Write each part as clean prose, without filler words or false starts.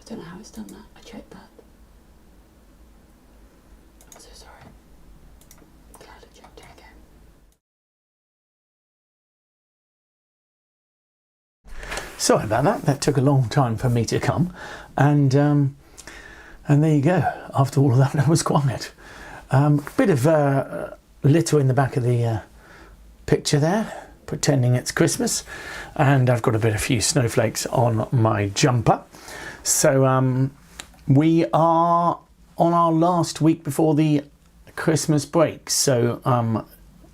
don't know how it's done that. I checked that. I'm so sorry. Glad I checked it again. Sorry about that. That took a long time for me to come, and there you go. After all of that, it was quiet. Bit of litter in the back of the picture there, pretending it's Christmas, and I've got a few snowflakes on my jumper. So we are on our last week before the Christmas break, so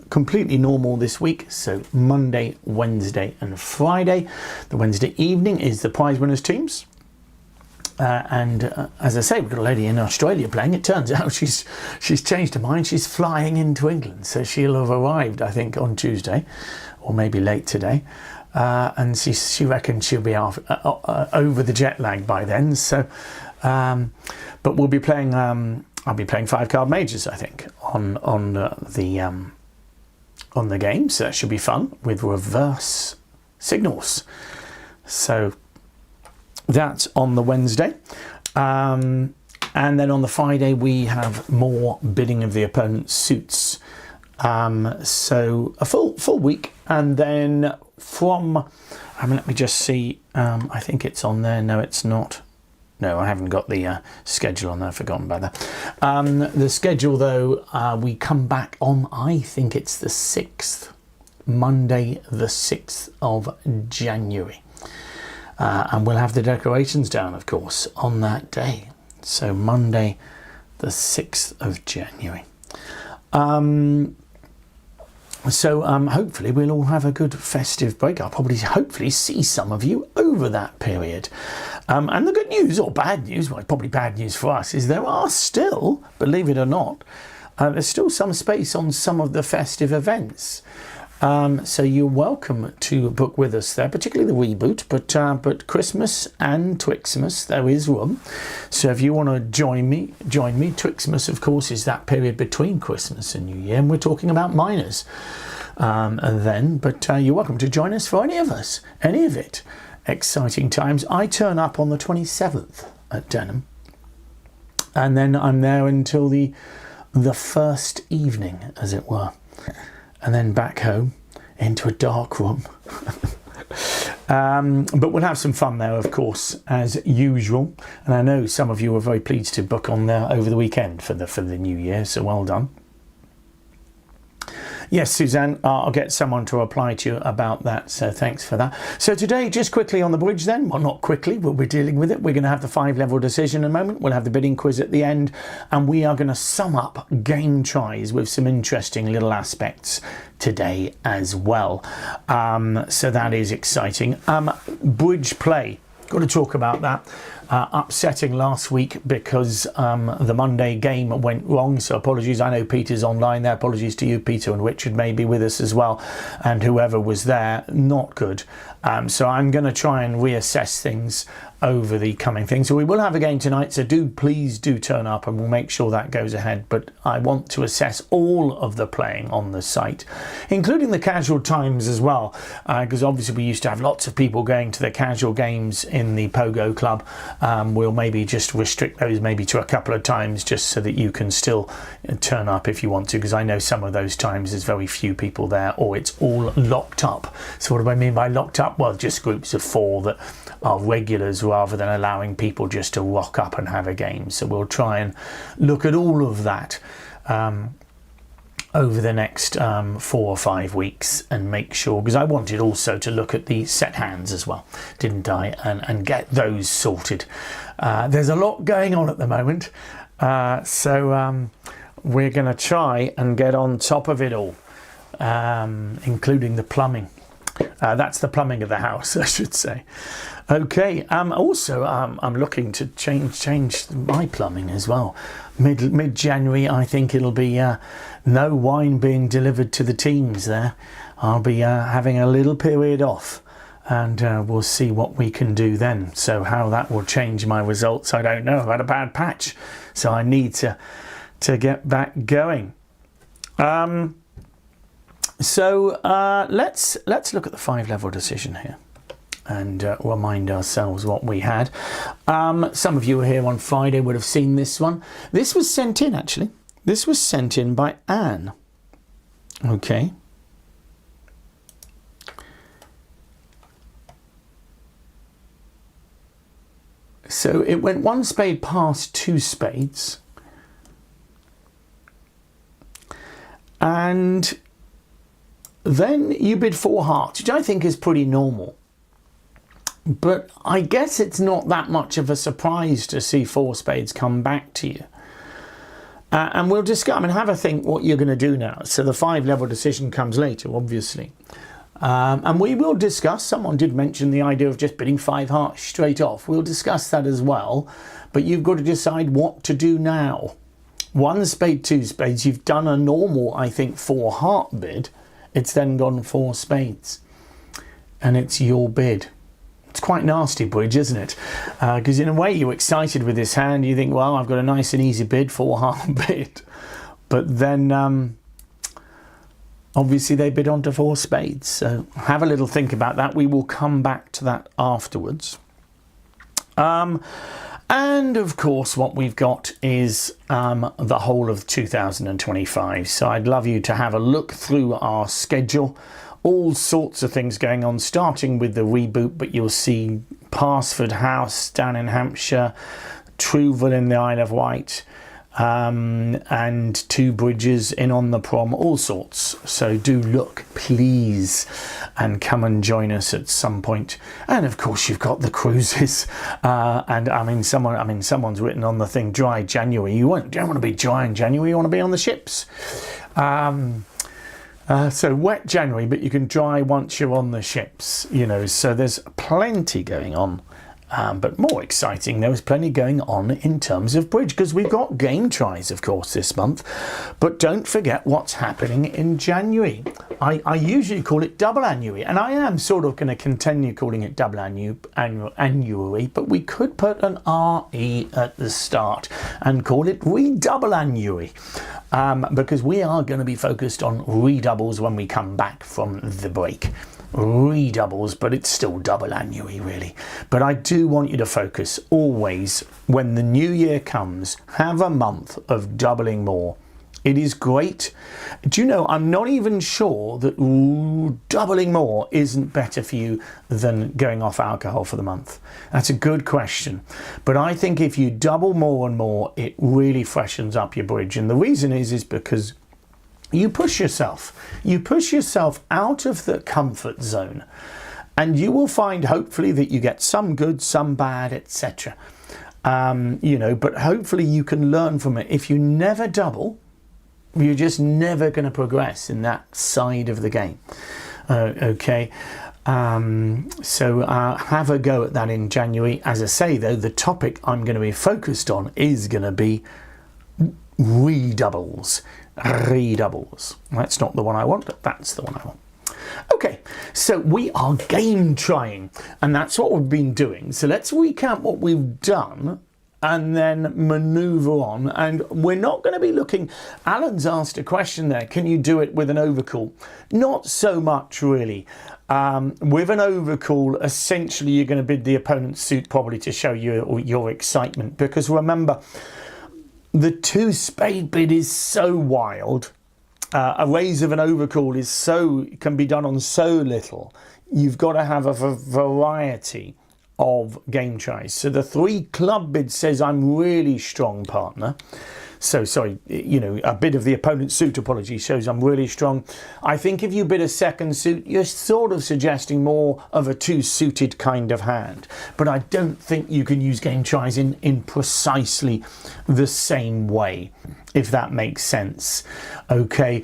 completely normal this week. So Monday, Wednesday and Friday. The Wednesday evening is the prize winners teams. And as I say, we've got a lady in Australia playing. It turns out she's changed her mind. She's flying into England, so she'll have arrived, I think, on Tuesday, or maybe late today. And she reckons she'll be over the jet lag by then. So, but we'll be playing. I'll be playing 5-card majors, I think, on the game. So that should be fun with reverse signals. So that's on the Wednesday. And then on the Friday, we have more bidding of the opponent's suits. So a full week. And then from, let me just see, I think it's on there. No, it's not. No, I haven't got the schedule on there. I've forgotten about that. The schedule, though, we come back on, I think it's the 6th, Monday, the 6th of January. And we'll have the decorations down, of course, on that day. So Monday, the 6th of January. So hopefully we'll all have a good festive break. I'll hopefully see some of you over that period. And the good news, or bad news, well, probably bad news for us, is there are still, believe it or not, there's still some space on some of the festive events. So you're welcome to book with us there, particularly the reboot, but Christmas and Twixmas, there is room. So if you want to join me. Twixmas, of course, is that period between Christmas and New Year, and we're talking about minors then. But you're welcome to join us for any of it. Exciting times. I turn up on the 27th at Denham, and then I'm there until the first evening, as it were. And then back home into a dark room. But we'll have some fun there, of course, as usual. And I know some of you were very pleased to book on there over the weekend for the new year, so well done. Yes, Suzanne, I'll get someone to reply to you about that, so thanks for that. So today, just quickly on the bridge then, well, not quickly, we'll be dealing with it. We're going to have the 5-level decision in a moment. We'll have the bidding quiz at the end, and we are going to sum up game tries with some interesting little aspects today as well. So that is exciting. Bridge play, got to talk about that. Upsetting last week because the Monday game went wrong, so apologies. I know Peter's online there. Apologies to you, Peter, and Richard may be with us as well, and whoever was there. Not good. So I'm going to try and reassess things over the coming things. So we will have a game tonight, so please do turn up and we'll make sure that goes ahead. But I want to assess all of the playing on the site, including the casual times as well, because obviously we used to have lots of people going to the casual games in the Pogo Club. We'll maybe just restrict those maybe to a couple of times, just so that you can still turn up if you want to, because I know some of those times there's very few people there, or it's all locked up. So what do I mean by locked up? Well, just groups of 4 that are regulars, rather than allowing people just to rock up and have a game. So we'll try and look at all of that over the next 4 or 5 weeks, and make sure, because I wanted also to look at the set hands as well, didn't I, and get those sorted. There's a lot going on at the moment, so we're going to try and get on top of it all, including the plumbing. That's the plumbing of the house, I should say. Okay. Also, I'm looking to change my plumbing as well. Mid-January, I think it'll be no wine being delivered to the teams there. I'll be having a little period off, and we'll see what we can do then. So how that will change my results, I don't know. I've had a bad patch, so I need to get back going. So let's look at the 5-level decision here. and remind ourselves what we had. Some of you were here on Friday would have seen this one. This was sent in, actually. This was sent in by Anne. Okay. So it went 1 spade past 2 spades. And then you bid 4 hearts, which I think is pretty normal. But I guess it's not that much of a surprise to see 4 spades come back to you. And we'll discuss, have a think what you're going to do now. So the 5-level decision comes later, obviously. And we will discuss, someone did mention the idea of just bidding 5 hearts straight off. We'll discuss that as well. But you've got to decide what to do now. 1 spade, 2 spades, you've done a normal, I think, 4 heart bid. It's then gone 4 spades. And it's your bid. It's quite nasty, bridge, isn't it? Because in a way you're excited with this hand. You think, well, I've got a nice and easy bid, 4 heart bid. But then obviously they bid onto 4 spades. So have a little think about that. We will come back to that afterwards. And of course what we've got is the whole of 2025. So I'd love you to have a look through our schedule. All sorts of things going on, starting with the reboot, but you'll see Parsford House down in Hampshire, Trouville in the Isle of Wight, and 2 bridges in on the Prom, all sorts. So do look, please, and come and join us at some point. And of course you've got the cruises, and someone's written on the thing, dry January. You don't want to be dry in January, you want to be on the ships. So wet January, but you can dry once you're on the ships, so there's plenty going on. But more exciting, there was plenty going on in terms of bridge, because we've got game tries, of course, this month. But don't forget what's happening in January. I usually call it double annuary, and I am sort of going to continue calling it double annuary, but we could put an RE at the start and call it redouble annuary. Because we are going to be focused on redoubles when we come back from the break. Redoubles, but it's still double annually, really. But I do want you to focus always, when the new year comes, have a month of doubling more. It is great. Do you know, I'm not even sure that doubling more isn't better for you than going off alcohol for the month. That's a good question. But I think if you double more and more, it really freshens up your bridge. And the reason is because you push yourself. You push yourself out of the comfort zone. And you will find, hopefully, that you get some good, some bad, etc. But hopefully you can learn from it. If you never double, you're just never going to progress in that side of the game. Okay. So have a go at that in January. As I say, though, the topic I'm going to be focused on is going to be redoubles. Redoubles. That's not the one I want, but that's the one I want. Okay, so we are game trying, and that's what we've been doing. So let's recap what we've done and then manoeuvre on. And we're not going to be looking... Alan's asked a question there. Can you do it with an overcall? Not so much, really. With an overcall, essentially, you're going to bid the opponent's suit probably to show you your excitement. Because remember, the 2 spade bid is so wild. A raise of an overcall can be done on so little. You've got to have a variety of game tries. So the 3 club bid says I'm really strong, partner. So sorry, a bid of the opponent's suit, apology, shows I'm really strong. I think if you bid a second suit, you're sort of suggesting more of a 2-suited kind of hand. But I don't think you can use game tries in precisely the same way, if that makes sense. Okay,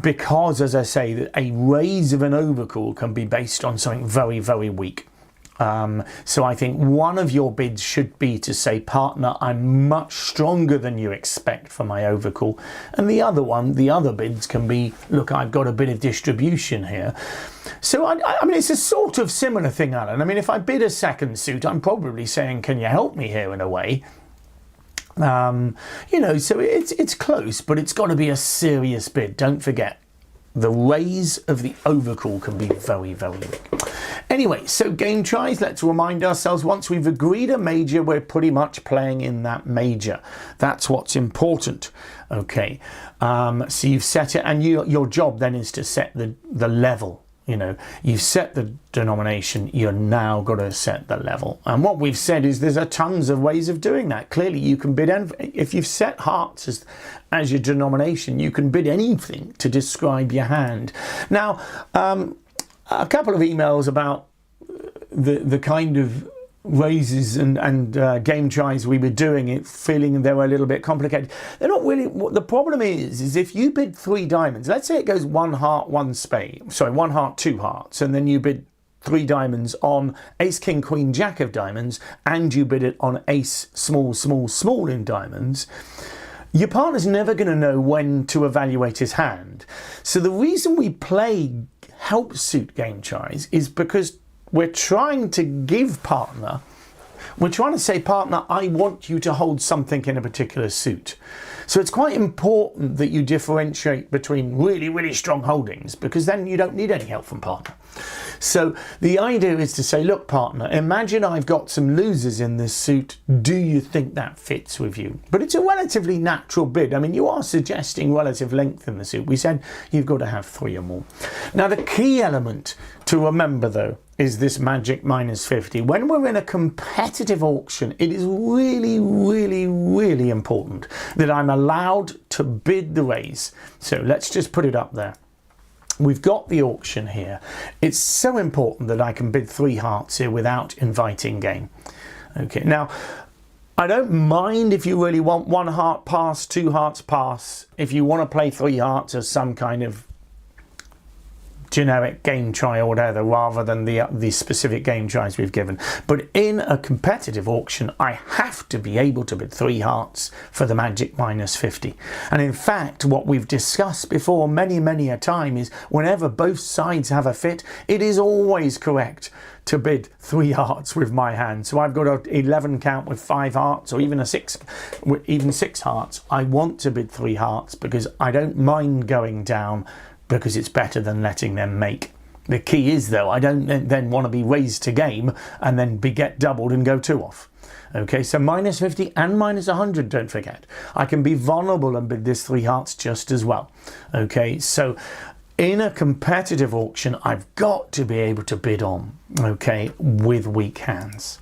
because, as I say, a raise of an overcall can be based on something very, very weak. So I think one of your bids should be to say, partner, I'm much stronger than you expect for my overcall. And the other bids can be, look, I've got a bit of distribution here. So, I mean, it's a sort of similar thing, Alan. I mean, if I bid a second suit, I'm probably saying, can you help me here in a way? So it's close, but it's got to be a serious bid. Don't forget. the raise of the overcall can be very, very weak. Anyway, so game tries, let's remind ourselves, once we've agreed a major, we're pretty much playing in that major. That's what's important. Okay, so you've set it, and your job then is to set the level. You know, you've set the denomination, you're now got to set the level. And what we've said is there's tons of ways of doing that. Clearly, you can bid, if you've set hearts as your denomination, you can bid anything to describe your hand. Now, a couple of emails about the kind of raises and game tries we were doing, it feeling they were a little bit complicated. They're not really. What the problem is if you bid 3 diamonds, let's say it goes 1 heart, 1 spade, sorry, 1 heart, 2 hearts, and then you bid 3 diamonds on ace, king, queen, jack of diamonds, and you bid it on ace, small, small, small in diamonds, your partner's never going to know when to evaluate his hand. So the reason we play help suit game tries is because we're trying to give partner, we're trying to say, partner, I want you to hold something in a particular suit. So it's quite important that you differentiate between really, really strong holdings, because then you don't need any help from partner. So the idea is to say, look, partner, imagine I've got some losers in this suit. Do you think that fits with you? But it's a relatively natural bid. I mean, you are suggesting relative length in the suit. We said you've got to have 3 or more. Now, the key element to remember, though, is this magic -50. When we're in a competitive auction, it is really, really, really important that I'm allowed to bid the raise. So let's just put it up there. We've got the auction here. It's so important that I can bid 3 hearts here without inviting game. Okay, now, I don't mind if you really want 1 heart pass, 2 hearts pass, if you want to play 3 hearts as some kind of generic game try or whatever, rather than the specific game tries we've given. But in a competitive auction, I have to be able to bid 3 hearts for the magic -50. And in fact, what we've discussed before many a time is whenever both sides have a fit, it is always correct to bid 3 hearts with my hand. So I've got an 11 count with 5 hearts, or even a 6, even 6 hearts. I want to bid 3 hearts because I don't mind going down, because it's better than letting them make. The key is, though, I don't then want to be raised to game and then get doubled and go 2 off. Okay, so -50 and -100, don't forget. I can be vulnerable and bid this 3 hearts just as well. Okay, so in a competitive auction, I've got to be able to bid on, okay, with weak hands.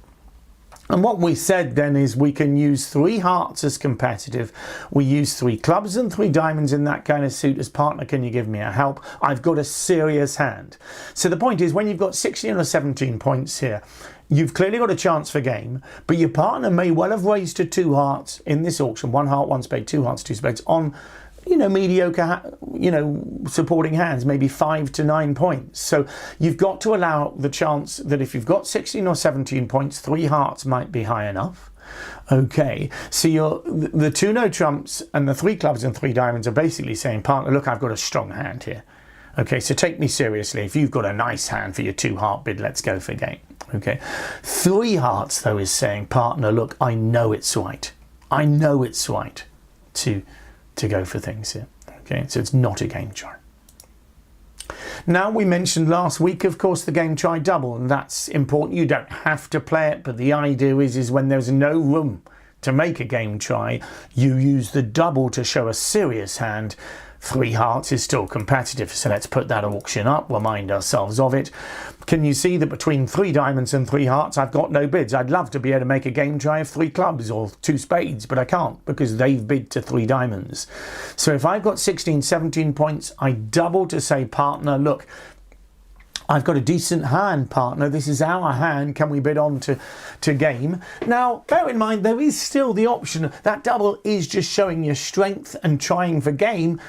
And what we said then is we can use 3 hearts as competitive. We use 3 clubs and 3 diamonds in that kind of suit as partner. Can you give me a help? I've got a serious hand. So the point is, when you've got 16 or 17 points here, you've clearly got a chance for game, but your partner may well have raised to 2 hearts in this auction, 1 heart, 1 spade, 2 hearts, 2 spades on, you know, mediocre, supporting hands, maybe 5 to 9 points. So you've got to allow the chance that if you've got 16 or 17 points, 3 hearts might be high enough. Okay, so the 2 no trumps and the 3 clubs and 3 diamonds are basically saying, partner, look, I've got a strong hand here. Okay, so take me seriously. If you've got a nice hand for your 2 heart bid, let's go for game. Okay, 3 hearts, though, is saying, partner, look, I know it's right. I know it's right to go for things here. Okay, so it's not a game try. Now, we mentioned last week, of course, the game try double, and that's important. You don't have to play it, but the idea is when there's no room to make a game try, you use the double to show a serious hand. 3 hearts is still competitive, so let's put that auction up, remind ourselves of it. Can you see that between 3 diamonds and 3 hearts, I've got no bids? I'd love to be able to make a game try of 3 clubs or 2 spades, but I can't because they've bid to 3 diamonds. So if I've got 16, 17 points, I double to say, partner, look, I've got a decent hand, partner. This is our hand. Can we bid on to game? Now, bear in mind, there is still the option. That double is just showing your strength and trying for game.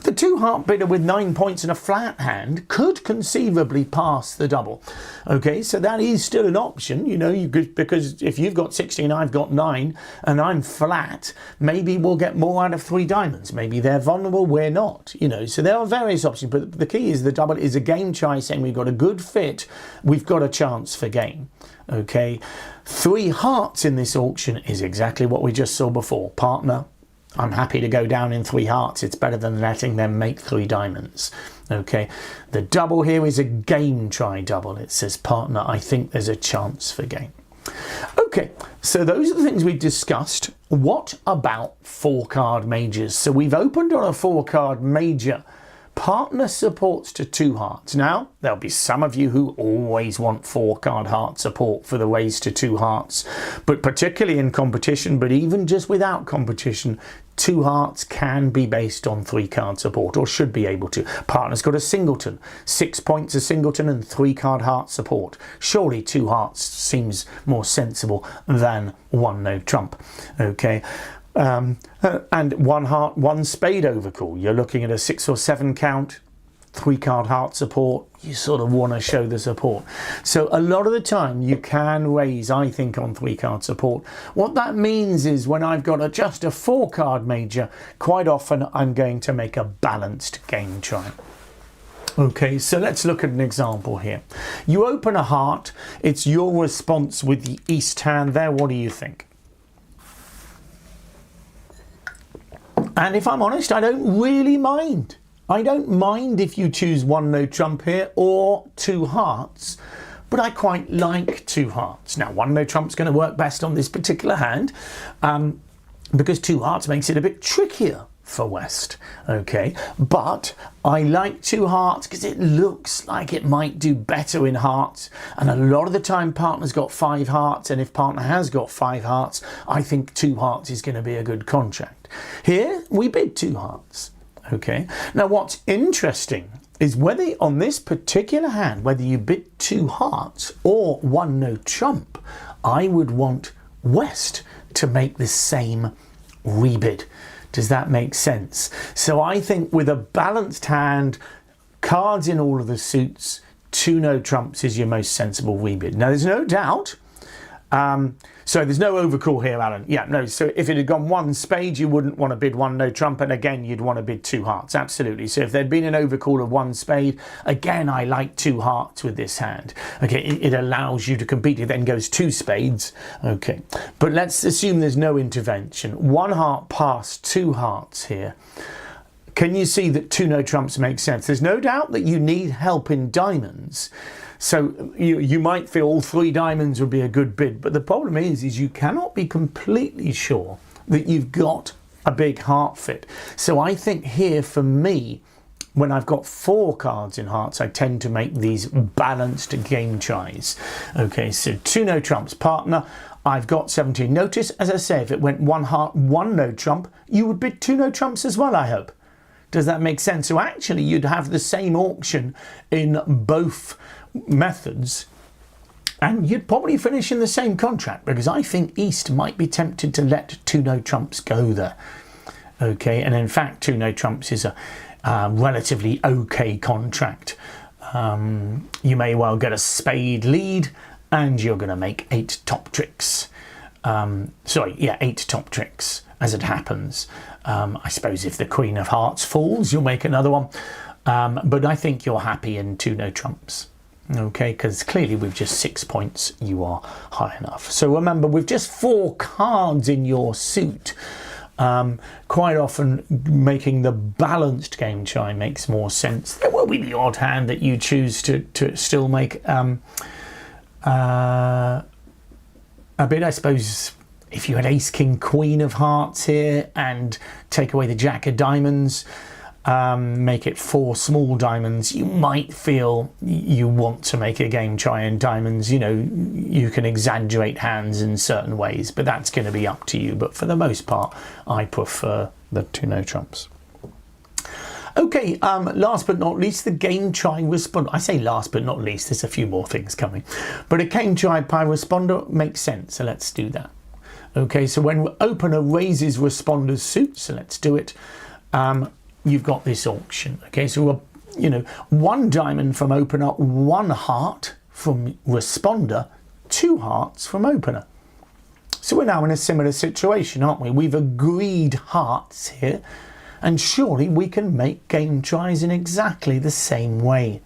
The 2 heart bidder with 9 points and a flat hand could conceivably pass the double. Okay, so that is still an option, you know, because if you've got 16, I've got 9, and I'm flat, maybe we'll get more out of 3 diamonds. Maybe they're vulnerable, we're not, you know. So there are various options, but the key is the double is a game try saying we've got a good fit, we've got a chance for game. Okay, 3 hearts in this auction is exactly what we just saw before. Partner, I'm happy to go down in 3 hearts. It's better than letting them make 3 diamonds. Okay, the double here is a game try double. It says, partner, I think there's a chance for game. Okay, so those are the things we've discussed. What about 4-card majors? So we've opened on a 4-card major. Partner supports to 2 hearts. Now, there'll be some of you who always want 4-card heart support for the raise to 2 hearts, but particularly in competition, but even just without competition, 2 hearts can be based on 3-card support, or should be able to. Partner's got a singleton, 6 points a singleton and 3-card heart support. Surely 2 hearts seems more sensible than 1 no trump. Okay. And 1 heart, 1 spade overcall. You're looking at a 6 or 7 count, 3-card heart support. You sort of want to show the support. So a lot of the time you can raise, I think, on 3-card support. What that means is when I've got just a 4-card major, quite often I'm going to make a balanced game try. Okay, so let's look at an example here. You open a heart. It's your response with the east hand there. What do you think? And if I'm honest, I don't really mind. I don't mind if you choose 1 no trump here or 2 hearts, but I quite like 2 hearts. Now, 1 no trump's going to work best on this particular hand because 2 hearts makes it a bit trickier for West. Okay, but I like 2 hearts because it looks like it might do better in hearts, and a lot of the time partner's got 5 hearts, and if partner has got 5 hearts, I think 2 hearts is going to be a good contract. Here we bid 2 hearts. Okay, now what's interesting is whether on this particular hand, whether you bid 2 hearts or 1 no trump, I would want West to make the same rebid. Does that make sense? So I think with a balanced hand, cards in all of the suits, 2 no trumps is your most sensible rebid. Now there's no doubt. So there's no overcall here, Alan. Yeah, no. So if it had gone 1 spade, you wouldn't want to bid 1 no trump, and again you'd want to bid 2 hearts. Absolutely. So if there'd been an overcall of 1 spade, again I like 2 hearts with this hand. Okay, it allows you to compete. It then goes 2 spades. Okay, but let's assume there's no intervention. 1 heart past 2 hearts here. Can you see that 2 no trumps make sense? There's no doubt that you need help in diamonds. So you might feel all 3 diamonds would be a good bid, but the problem is you cannot be completely sure that you've got a big heart fit. So I think here for me, when I've got 4 cards in hearts, I tend to make these balanced game tries. Okay, so 2 no trumps, partner. I've got 17. Notice, as I say, if it went 1 heart, 1 no trump, you would bid 2 no trumps as well, I hope. Does that make sense? So actually you'd have the same auction in both methods, and you'd probably finish in the same contract, because I think East might be tempted to let 2 no trumps go there. Okay, and in fact 2 no trumps is a relatively okay contract. You may well get a spade lead and you're going to make 8 top tricks. 8 top tricks as it happens. I suppose if the Queen of Hearts falls, you'll make another one, but I think you're happy in 2 no trumps. Okay, because clearly with just 6 points you are high enough. So remember, with just 4 cards in your suit, quite often making the balanced game try makes more sense. There will be the odd hand that you choose to still make a bit, I suppose. If you had ace, king, queen of hearts here and take away the jack of diamonds, make it 4 small diamonds, you might feel you want to make a game try in diamonds. You know, you can exaggerate hands in certain ways, but that's going to be up to you. But for the most part, I prefer the 2 no trumps. Okay, last but not least, the game try responder. I say last but not least, there's a few more things coming, but a game try by responder makes sense, so let's do that. Okay, so when opener raises responder's suit, so let's do it. You've got this auction. Okay, so 1 diamond from opener, 1 heart from responder, 2 hearts from opener. So we're now in a similar situation, aren't we? We've agreed hearts here, and surely we can make game tries in exactly the same way.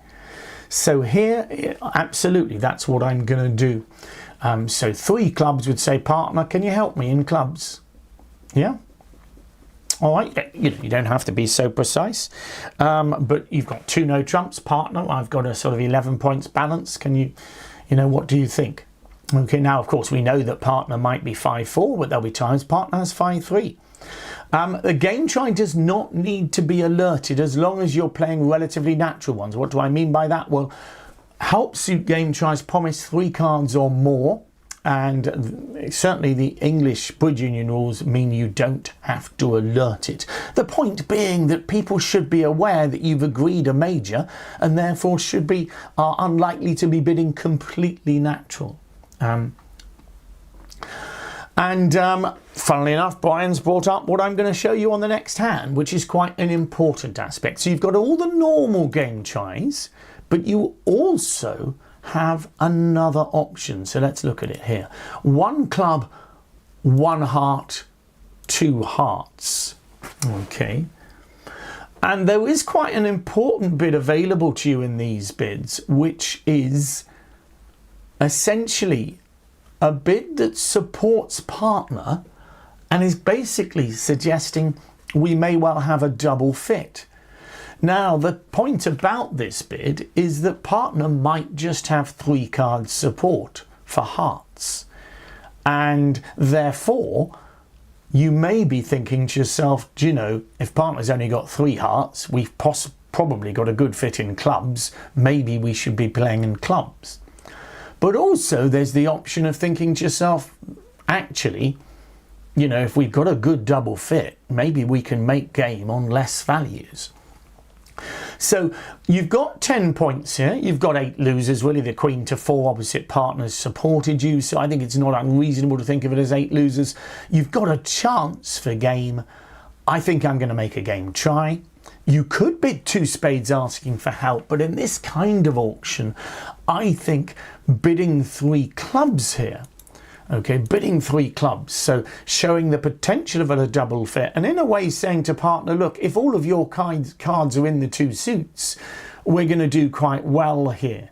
So here, absolutely, that's what I'm going to do. So 3 clubs would say, partner, can you help me in clubs? Yeah? All right, you don't have to be so precise, but you've got 2 no trumps, partner. I've got a sort of 11 points balance. Can you what do you think? Okay, now of course we know that partner might be 5-4, but there'll be times partner has 5-3. The game try does not need to be alerted as long as you're playing relatively natural ones. What do I mean by that? Well, help suit game tries promise 3 cards or more. And certainly the English Bridge Union rules mean you don't have to alert it. The point being that people should be aware that you've agreed a major and therefore are unlikely to be bidding completely natural. Funnily enough, Brian's brought up what I'm going to show you on the next hand, which is quite an important aspect. So you've got all the normal game tries, but you also have another option. So let's look at it here. 1 club, 1 heart, 2 hearts. Okay. And there is quite an important bid available to you in these bids, which is essentially a bid that supports partner and is basically suggesting we may well have a double fit. Now, the point about this bid is that partner might just have 3 cards support for hearts. And therefore, you may be thinking to yourself, if partner's only got 3 hearts, we've probably got a good fit in clubs. Maybe we should be playing in clubs. But also there's the option of thinking to yourself, actually, if we've got a good double fit, maybe we can make game on less values. So you've got 10 points here. You've got 8 losers, really. The queen to 4 opposite partners supported you. So I think it's not unreasonable to think of it as 8 losers. You've got a chance for game. I think I'm going to make a game try. You could bid 2 spades asking for help, but in this kind of auction, I think bidding 3 clubs here. Okay, bidding 3 clubs, so showing the potential of a double fit, and in a way saying to partner, look, if all of your cards are in the 2 suits, we're going to do quite well here.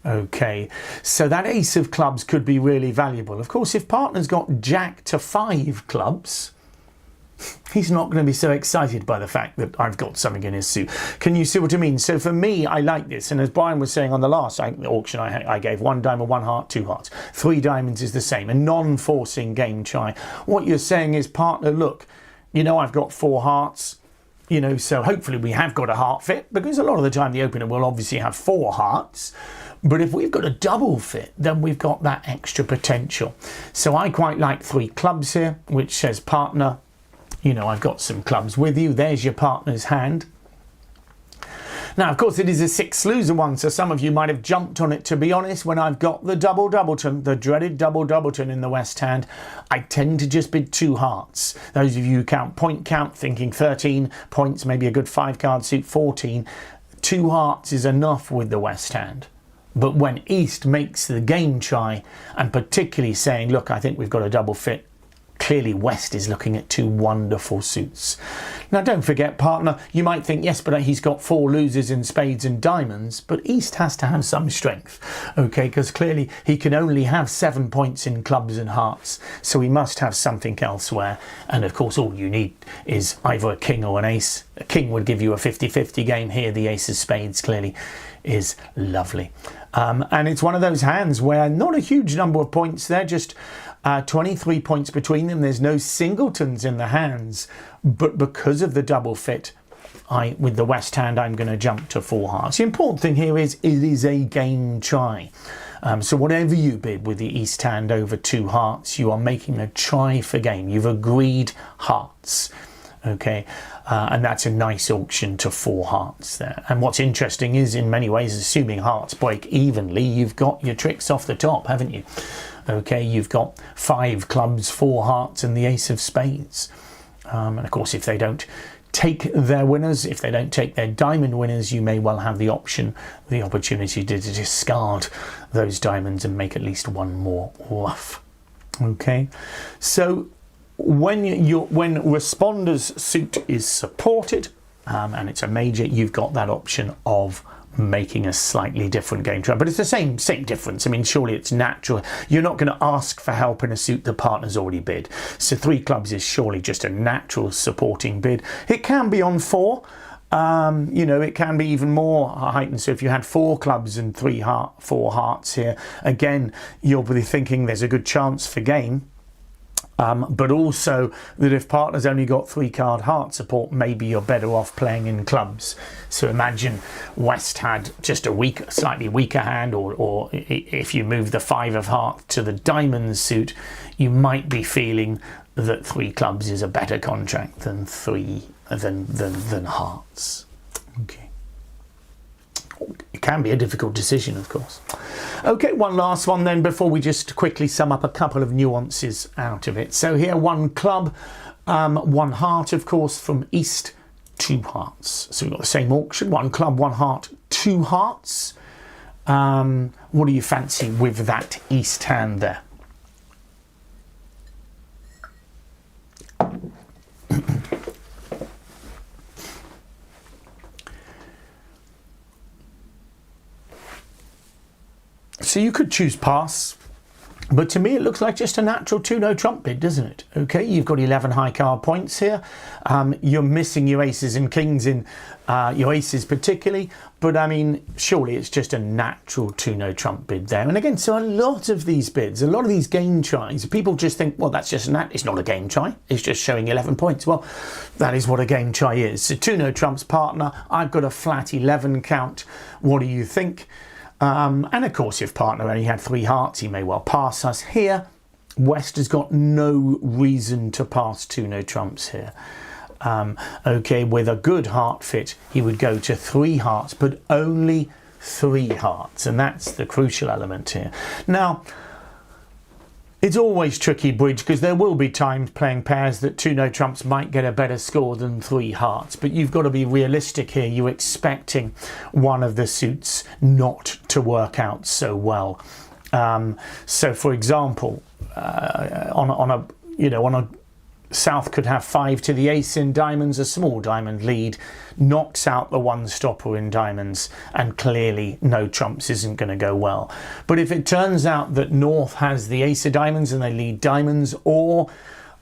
Okay, so that ace of clubs could be really valuable. Of course, if partner's got jack to 5 clubs, he's not going to be so excited by the fact that I've got something in his suit. Can you see what I mean? So for me, I like this. And as Brian was saying on the last auction I gave, 1 diamond, 1 heart, 2 hearts. 3 diamonds is the same. A non-forcing game try. What you're saying is, partner, look, I've got 4 hearts. So hopefully we have got a heart fit, because a lot of the time the opener will obviously have 4 hearts. But if we've got a double fit, then we've got that extra potential. So I quite like 3 clubs here, which says, partner, I've got some clubs with you. There's your partner's hand. Now, of course, it is a 6 loser one, so some of you might have jumped on it, to be honest. When I've got the double doubleton, the dreaded double doubleton in the West hand, I tend to just bid 2 hearts. Those of you who count point count, thinking 13 points, maybe a good 5-card suit, 14. 2 hearts is enough with the West hand. But when East makes the game try, and particularly saying, look, I think we've got a double fit, clearly West is looking at 2 wonderful suits. Now, don't forget, partner, you might think, yes, but he's got 4 losers in spades and diamonds, but East has to have some strength, okay, because clearly he can only have 7 points in clubs and hearts, so he must have something elsewhere. And of course, all you need is either a king or an ace. A king would give you a 50-50 game. Here, the ace of spades clearly is lovely. And it's one of those hands where not a huge number of points there, just 23 points between them. There's no singletons in the hands, but because of the double fit, with the West hand, I'm going to jump to 4 hearts. The important thing here is it is a game try. So whatever you bid with the East hand over 2 hearts, you are making a try for game. You've agreed hearts. Okay, and that's a nice auction to 4 hearts there. And what's interesting is, in many ways, assuming hearts break evenly, you've got your tricks off the top, haven't you? Okay, you've got 5 clubs, 4 hearts, and the ace of spades. And of course, if they don't take their winners, if they don't take their diamond winners, you may well have the opportunity to discard those diamonds and make at least 1 more rough. Okay, so when responder's suit is supported and it's a major, you've got that option of making a slightly different game try, but it's the same difference. I mean, surely it's natural. You're not going to ask for help in a suit the partner's already bid. So 3 clubs is surely just a natural supporting bid. It can be on 4. You know, it can be even more heightened. So if you had 4 clubs and 4 hearts here, again, you'll be thinking there's a good chance for game. But also that if partner's only got 3 card heart support, maybe you're better off playing in clubs. So imagine West had just a slightly weaker hand, or if you move the 5 of hearts to the diamonds suit, you might be feeling that 3 clubs is a better contract than than hearts. Okay. It can be a difficult decision, of course. Okay, one last one then before we just quickly sum up a couple of nuances out of it. So here, 1 club, 1 heart, of course, from East, 2 hearts. So we've got the same auction, 1 club, 1 heart, 2 hearts. What do you fancy with that East hand there? So you could choose pass, but to me it looks like just a natural 2 no trump bid, doesn't it? Okay, you've got 11 high card points here. You're missing your aces and kings in your aces particularly, but I mean, surely it's just a natural 2 no trump bid there. And again, so a lot of these bids, a lot of these game tries, people just think, well, that's just it's not a game try, it's just showing 11 points. Well, that is what a game try is. So 2 no trumps partner, I've got a flat 11 count. What do you think? And of course, if partner only had 3 hearts, he may well pass us here. West has got no reason to pass 2 no trumps here. Okay, with a good heart fit, he would go to 3 hearts, but only 3 hearts. And that's the crucial element here. Now, it's always tricky, bridge, because there will be times playing pairs that 2 no trumps might get a better score than 3 hearts. But you've got to be realistic here. You're expecting one of the suits not to work out so well. So, for example, on a South could have 5 to the ace in diamonds, a small diamond lead, knocks out the 1 stopper in diamonds, and clearly no trumps isn't going to go well. But if it turns out that North has the ace of diamonds and they lead diamonds, or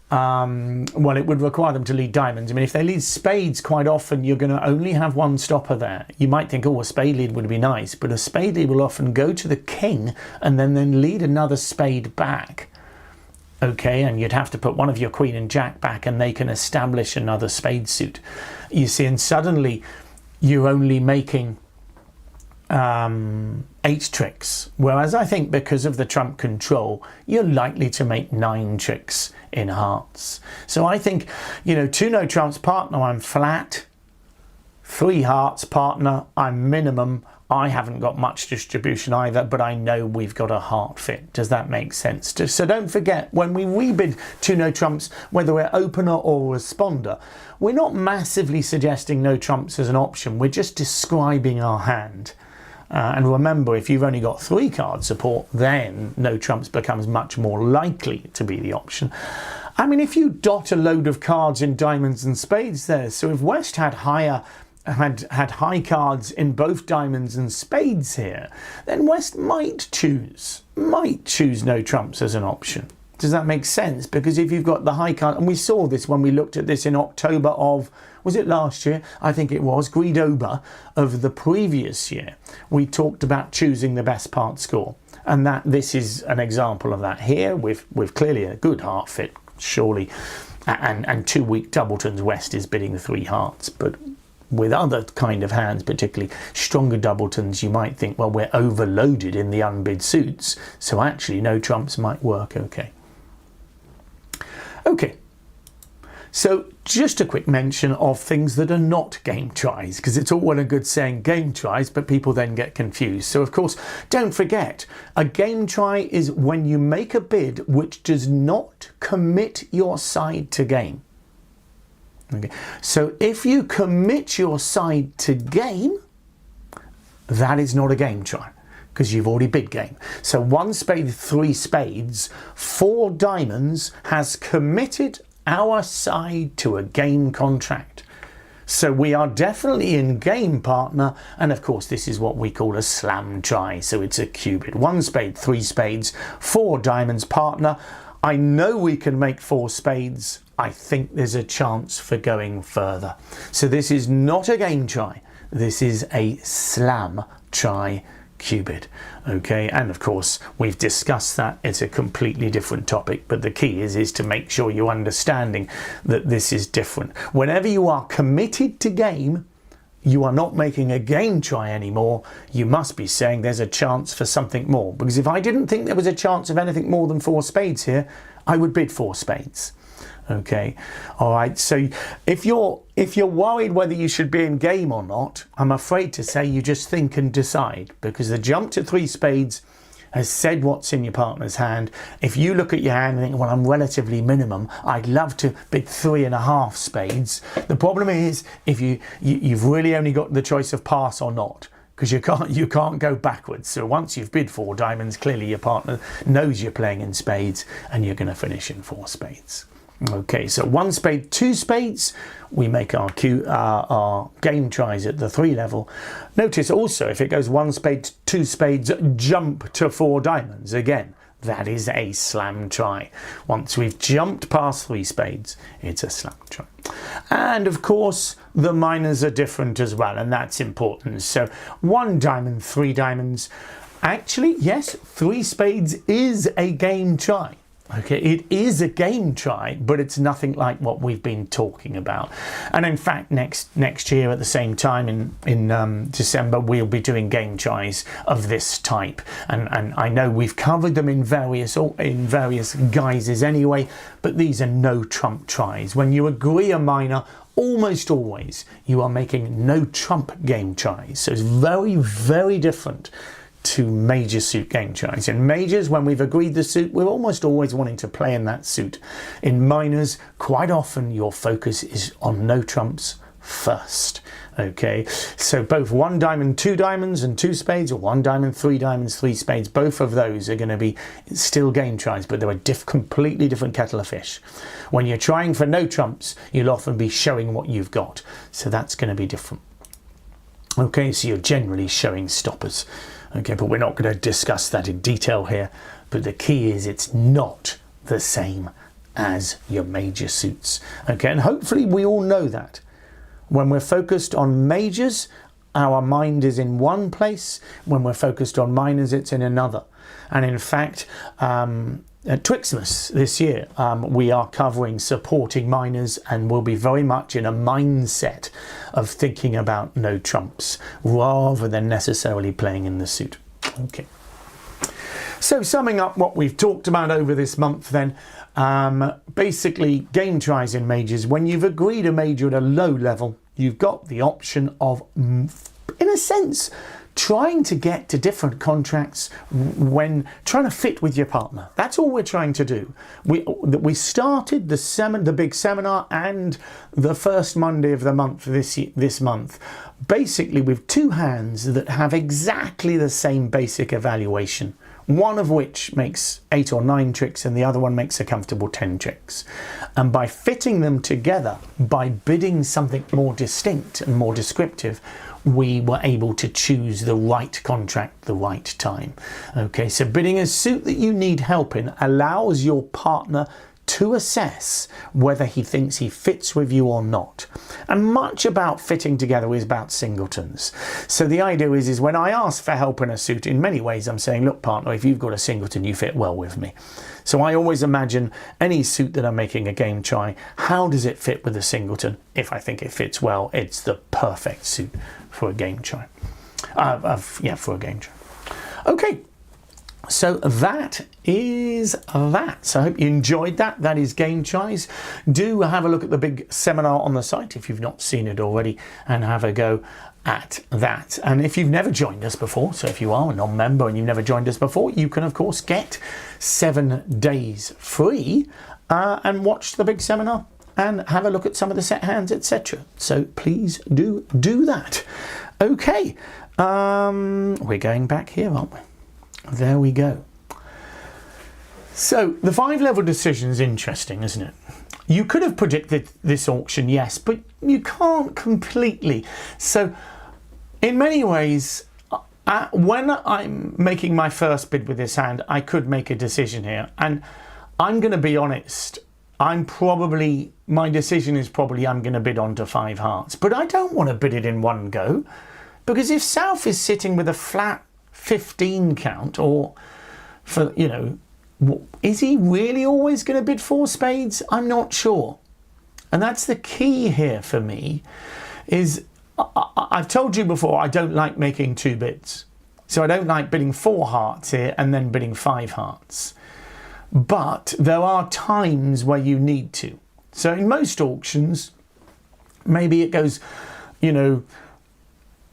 well, it would require them to lead diamonds. I mean, if they lead spades, quite often you're going to only have 1 stopper there. You might think, oh, a spade lead would be nice, but a spade lead will often go to the king and then lead another spade back. Okay, and you'd have to put one of your queen and jack back and they can establish another spade suit. You see, and suddenly you're only making 8 tricks. Whereas I think because of the trump control, you're likely to make 9 tricks in hearts. So I think, you know, 2 no trumps partner, I'm flat. 3 hearts partner, I'm minimum. I haven't got much distribution either, but I know we've got a heart fit. Does that make sense? So don't forget, when we rebid 2 no trumps, whether we're opener or responder, we're not massively suggesting no trumps as an option. We're just describing our hand. And remember, if you've only got 3 card support, then no trumps becomes much more likely to be the option. I mean, if you dot a load of cards in diamonds and spades there, so if West had high cards in both diamonds and spades here, then West might choose no trumps as an option. Does that make sense? Because if you've got the high card, and we saw this when we looked at this in October of, was it last year? I think it was, Greedober of the previous year. We talked about choosing the best part score. And this is an example of that here with clearly a good heart fit, surely. And 2 weak doubletons, West is bidding the 3 hearts. But with other kind of hands, particularly stronger doubletons, you might think, well, we're overloaded in the unbid suits, so actually no trumps might work okay. Okay, so just a quick mention of things that are not game tries, because it's all well and good saying game tries, but people then get confused. So of course, don't forget, a game try is when you make a bid which does not commit your side to game. Okay. So if you commit your side to game, that is not a game try, because you've already bid game. So 1 spade, 3 spades, 4 diamonds has committed our side to a game contract. So we are definitely in game, partner. And of course, this is what we call a slam try. So it's a cubit. 1 spade, 3 spades, 4 diamonds, partner. I know we can make 4 spades. I think there's a chance for going further. So this is not a game try. This is a slam try cubit. Okay, and of course we've discussed that. It's a completely different topic, but the key is to make sure you're understanding that this is different. Whenever you are committed to game, you are not making a game try anymore. You must be saying there's a chance for something more, because if I didn't think there was a chance of anything more than 4 spades here, I would bid 4 spades. Okay, all right, so if you're worried whether you should be in game or not, I'm afraid to say you just think and decide, because the jump to 3 spades has said what's in your partner's hand. If you look at your hand and think, well, I'm relatively minimum, I'd love to bid 3.5 spades. The problem is if you've really only got the choice of pass or not, because you can't go backwards. So once you've bid 4 diamonds, clearly your partner knows you're playing in spades and you're going to finish in 4 spades. Okay, so 1 spade, 2 spades, we make our game tries at the 3 level. Notice also if it goes 1 spade, 2 spades, jump to 4 diamonds. Again, that is a slam try. Once we've jumped past 3 spades, it's a slam try. And of course, the minors are different as well, and that's important. So 1 diamond, 3 diamonds. Actually, yes, 3 spades is a game try. Okay, it is a game try, but it's nothing like what we've been talking about. And in fact, next year at the same time in December, we'll be doing game tries of this type. And I know we've covered them in various guises anyway, but these are no trump tries. When you agree a minor, almost always you are making no trump game tries. So it's very, very different to major suit game tries. In majors, when we've agreed the suit, we're almost always wanting to play in that suit. In minors, quite often your focus is on no trumps first. Okay, so both 1 diamond, 2 diamonds and 2 spades, or 1 diamond, 3 diamonds, 3 spades, both of those are going to be still game tries, but they're a completely different kettle of fish. When you're trying for no trumps, you'll often be showing what you've got, so that's going to be different. Okay, so you're generally showing stoppers. Okay, but we're not going to discuss that in detail here. But the key is it's not the same as your major suits. Okay, and hopefully we all know that. When we're focused on majors, our mind is in one place. When we're focused on minors, it's in another. And in fact, at Twixmas this year, we are covering supporting minors, and we'll be very much in a mindset of thinking about no trumps rather than necessarily playing in the suit. Okay. So summing up what we've talked about over this month then, basically game tries in majors. When you've agreed a major at a low level, you've got the option of, in a sense, trying to get to different contracts when trying to fit with your partner. That's all we're trying to do. We started the big seminar and the first Monday of the month this month, basically with 2 hands that have exactly the same basic evaluation. One of which makes 8 or 9 tricks and the other one makes a comfortable 10 tricks. And by fitting them together, by bidding something more distinct and more descriptive, we were able to choose the right contract, the right time. Okay, so bidding a suit that you need help in allows your partner to assess whether he thinks he fits with you or not. And much about fitting together is about singletons. So the idea is when I ask for help in a suit, in many ways I'm saying, look partner, if you've got a singleton, you fit well with me. So I always imagine any suit that I'm making a game try, how does it fit with a singleton? If I think it fits well, it's the perfect suit for a game try. For a game try. Okay. So that is that. So I hope you enjoyed that. That is game tries. Do have a look at the big seminar on the site if you've not seen it already, and have a go at that. And if you've never joined us before, so if you are a non-member and you've never joined us before, you can of course get 7 days free and watch the big seminar and have a look at some of the set hands, etc. So please do that. Okay, we're going back here, aren't we? There we go. So the 5-level decision is interesting, isn't it? You could have predicted this auction, yes, but you can't completely. So in many ways, when I'm making my first bid with this hand, I could make a decision here. And I'm going to be honest, my decision is probably I'm going to bid on to 5 hearts. But I don't want to bid it in one go, because if South is sitting with a flat 15 count, or for, you know, is he really always going to bid 4 spades? I'm not sure. And that's the key here for me, is I've told you before, I don't like making 2 bids. So I don't like bidding 4 hearts here and then bidding 5 hearts. But there are times where you need to. So in most auctions, maybe it goes, you know,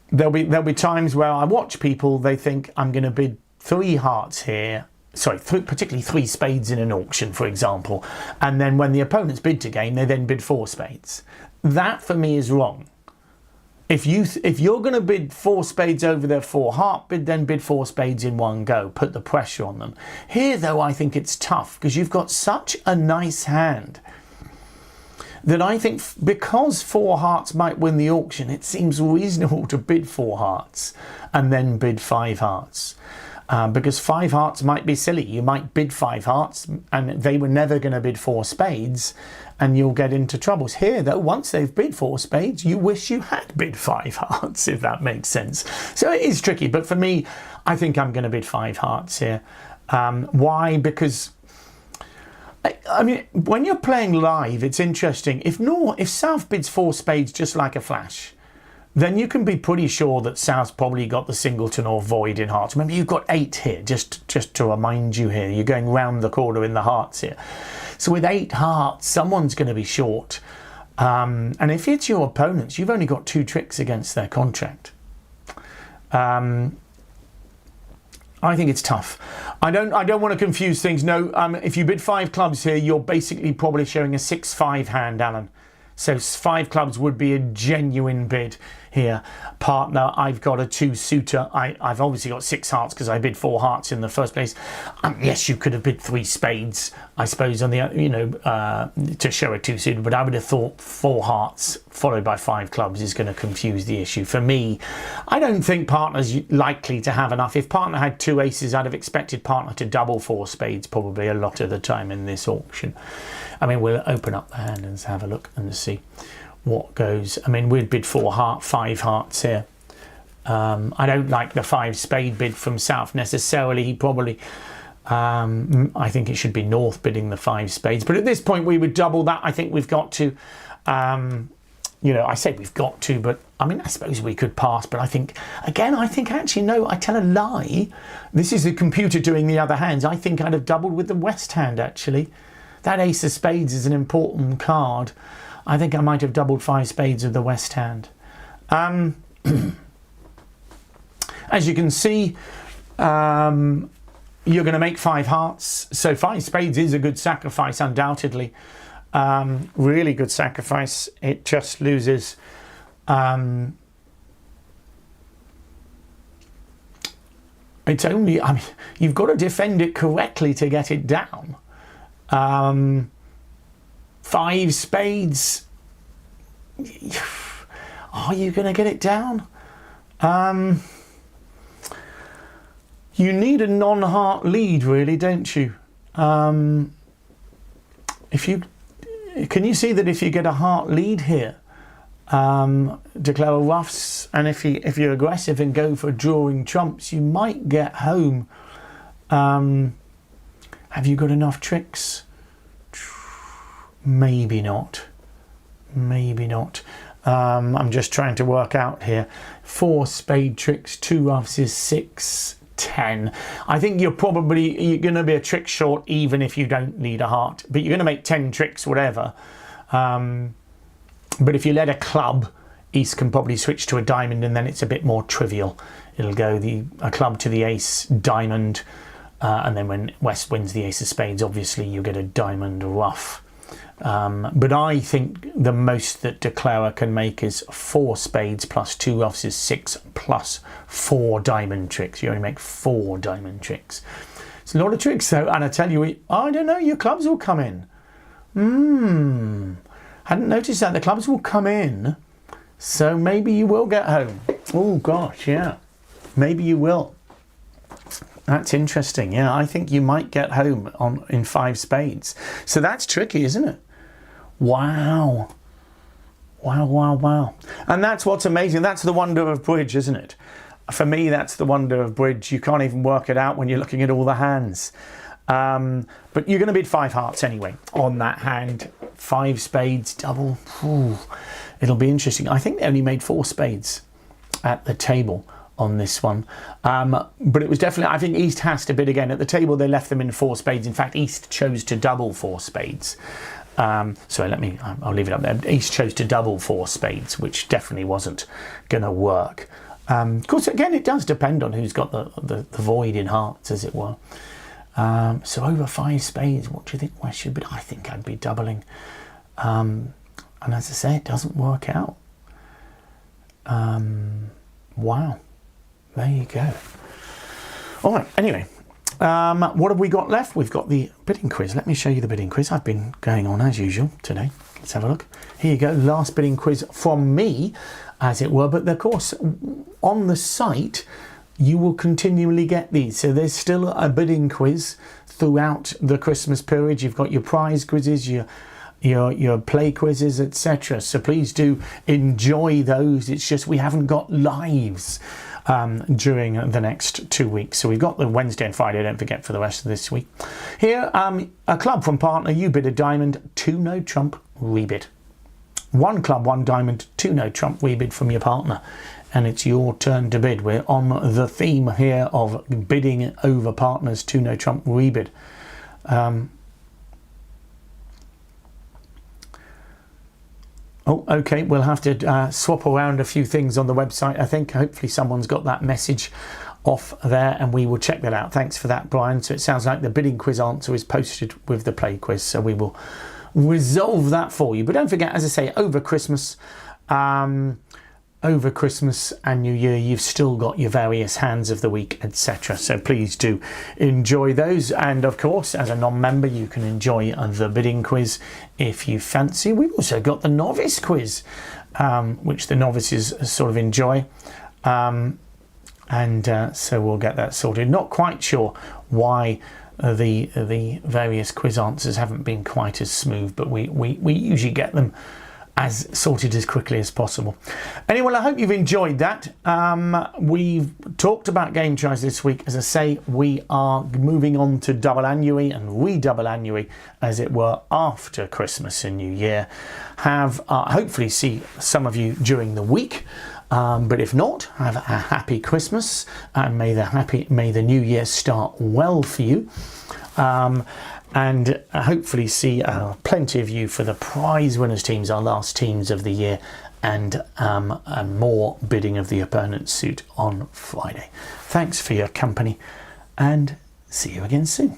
there'll be times where I watch people, they think I'm going to bid 3 hearts here, sorry, particularly 3 spades in an auction, for example, and then when the opponents bid to gain, they then bid 4 spades. That for me is wrong. If you're going to bid 4 spades over their 4 heart bid, then bid 4 spades in one go. Put the pressure on them. Here, though, I think it's tough because you've got such a nice hand that I think because 4 hearts might win the auction, it seems reasonable to bid 4 hearts and then bid 5 hearts. Because 5 hearts might be silly. You might bid 5 hearts and they were never going to bid 4 spades, and you'll get into troubles. Here, though, once they've bid 4 spades, you wish you had bid 5 hearts, if that makes sense. So it is tricky, but for me, I think I'm going to bid 5 hearts here. Why? Because, I mean, when you're playing live, it's interesting. If South bids 4 spades just like a flash, then you can be pretty sure that South's probably got the singleton or void in hearts. Remember, you've got 8 here, just to remind you here. You're going round the corner in the hearts here. So with 8 hearts, someone's going to be short. And if it's your opponents, you've only got 2 tricks against their contract. I think it's tough. I don't want to confuse things. No, if you bid 5 clubs here, you're basically probably showing a 6-5 hand, Alan. So 5 clubs would be a genuine bid here. Partner, I've got a 2-suitor. I've obviously got 6 hearts because I bid 4 hearts in the first place. Yes, you could have bid 3 spades, I suppose, on the, you know, to show a 2-suitor, but I would have thought 4 hearts followed by 5 clubs is going to confuse the issue. For me, I don't think partner's likely to have enough. If partner had 2 aces, I'd have expected partner to double 4 spades probably a lot of the time in this auction. I mean, we'll open up the hand and have a look and see what goes. I mean, we'd bid 5 hearts here. I don't like the 5 spade bid from South necessarily. He probably, I think it should be North bidding the 5 spades. But at this point, we would double that. I think we've got to, you know, I said we've got to, but I mean, I suppose we could pass. But I think, again, actually, no, I tell a lie. This is the computer doing the other hands. I think I'd have doubled with the West hand, actually. That ace of spades is an important card. I think I might have doubled 5 spades with the West hand. As you can see, you're going to make 5 hearts. So 5 spades is a good sacrifice, undoubtedly. Really good sacrifice. It just loses. It's only, I mean, you've got to defend it correctly to get it down. 5 spades. Are you going to get it down? You need a non-heart lead, really, don't you? If you can, you see that if you get a heart lead here, declare a ruffs, and if you're aggressive and go for drawing trumps, you might get home. Have you got enough tricks? Maybe not. Maybe not. I'm just trying to work out here. 4 spade tricks, 2 ruffs is 6, 10. I think you're going to be a trick short even if you don't need a heart. But you're going to make 10 tricks, whatever. But if you let a club, East can probably switch to a diamond and then it's a bit more trivial. It'll go a club to the ace, diamond. And then when West wins the ace of spades, obviously you get a diamond ruff. But I think the most that declarer can make is 4 spades plus 2 ruffs is 6 plus 4 diamond tricks. You only make 4 diamond tricks. It's a lot of tricks though, and I tell you, I don't know, your clubs will come in. Hadn't noticed that. The clubs will come in, so maybe you will get home. Oh gosh, yeah, maybe you will. That's interesting. Yeah, I think you might get home in 5 spades. So that's tricky, isn't it? Wow. Wow, wow, wow. And that's what's amazing. That's the wonder of bridge, isn't it? For me, that's the wonder of bridge. You can't even work it out when you're looking at all the hands. But you're going to bid 5 hearts anyway on that hand. 5 spades, double. Ooh, it'll be interesting. I think they only made 4 spades at the table on this one. But it was definitely, I think East has to bid again. At the table, they left them in 4 spades. In fact, East chose to double 4 spades. So I'll leave it up there. East chose to double 4 spades, which definitely wasn't going to work. Of course, again, it does depend on who's got the void in hearts, as it were. So over 5 spades, what do you think West should bid? I think I'd be doubling. And as I say, it doesn't work out. Wow. There you go. All right, anyway. What have we got left? We've got the bidding quiz. Let me show you the bidding quiz. I've been going on as usual today. Let's have a look. Here you go. Last bidding quiz from me, as it were. But of course, on the site, you will continually get these. So there's still a bidding quiz throughout the Christmas period. You've got your prize quizzes, your play quizzes, etc. So please do enjoy those. It's just we haven't got lives during the next 2 weeks. So we've got the Wednesday and Friday, don't forget, for the rest of this week. Here, a club from partner, you bid a diamond, 2 no trump, rebid. 1 club, 1 diamond, 2 no trump, rebid from your partner. And it's your turn to bid. We're on the theme here of bidding over partners, 2 no trump, rebid. Oh, okay, we'll have to swap around a few things on the website, I think. Hopefully someone's got that message off there and we will check that out. Thanks for that, Brian. So it sounds like the bidding quiz answer is posted with the play quiz, so we will resolve that for you. But don't forget, as I say, over Christmas and New Year, you've still got your various hands of the week, etc. So please do enjoy those. And of course, as a non-member, you can enjoy the bidding quiz if you fancy. We've also got the novice quiz, which the novices sort of enjoy. So we'll get that sorted. Not quite sure why the various quiz answers haven't been quite as smooth, but we usually get them as sorted as quickly as possible. Anyway, I hope you've enjoyed that. We've talked about game tries this week. As I say, we are moving on to double annui and re-double annui, as it were, after Christmas and New Year. Hopefully see some of you during the week. But if not, have a happy Christmas and may the New Year start well for you. And hopefully see plenty of you for the prize winners teams, our last teams of the year, and more bidding of the opponent's suit on Friday. Thanks for your company and see you again soon.